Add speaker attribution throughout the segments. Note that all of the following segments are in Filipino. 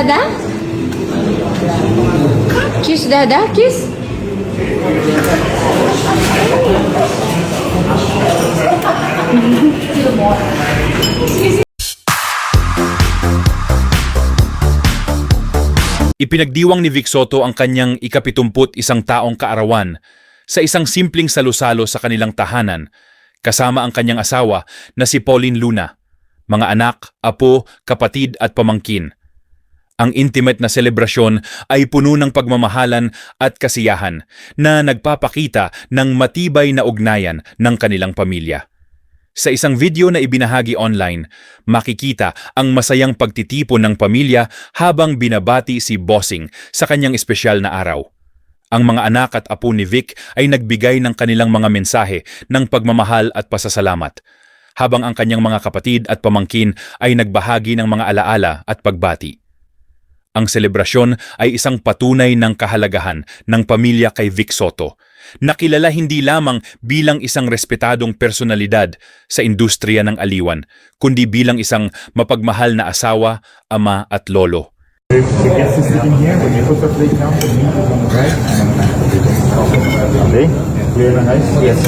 Speaker 1: Dada? Kiss Dada, kiss.
Speaker 2: Ipinagdiwang ni Vic Soto ang kanyang ika-71 taong kaarawan sa isang simpleng salusalo sa kanilang tahanan kasama ang kanyang asawa na si Pauline Luna, mga anak, apo, kapatid at pamangkin. Ang intimate na selebrasyon ay puno ng pagmamahalan at kasiyahan na nagpapakita ng matibay na ugnayan ng kanilang pamilya. Sa isang video na ibinahagi online, makikita ang masayang pagtitipon ng pamilya habang binabati si Bossing sa kanyang espesyal na araw. Ang mga anak at apo ni Vic ay nagbigay ng kanilang mga mensahe ng pagmamahal at pasasalamat, habang ang kanyang mga kapatid at pamangkin ay nagbahagi ng mga alaala at pagbati. Ang selebrasyon ay isang patunay ng kahalagahan ng pamilya kay Vic Soto, na kilala hindi lamang bilang isang respetadong personalidad sa industriya ng aliwan, kundi bilang isang mapagmahal na asawa, ama at lolo.
Speaker 3: The guest is sitting here. When you put the plate down, the meat is on the right. Okay. Clear na guys? Yes.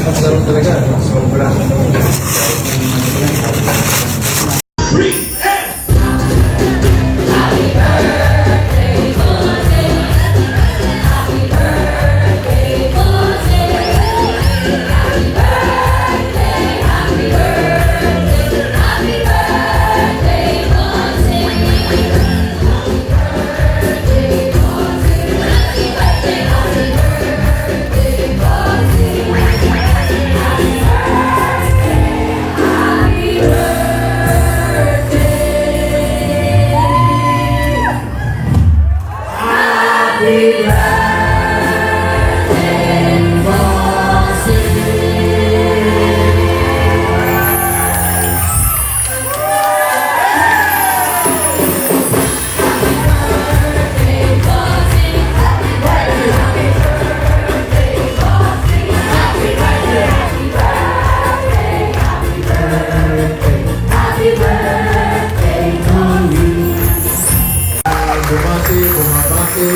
Speaker 4: Bumabati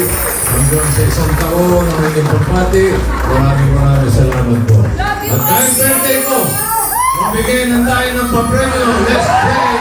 Speaker 4: hanggang sa isang taon ang aking pagpati. Maraming salamat po. At dahil birthday ko, mabigay na tayo ng papremyo. Let's play!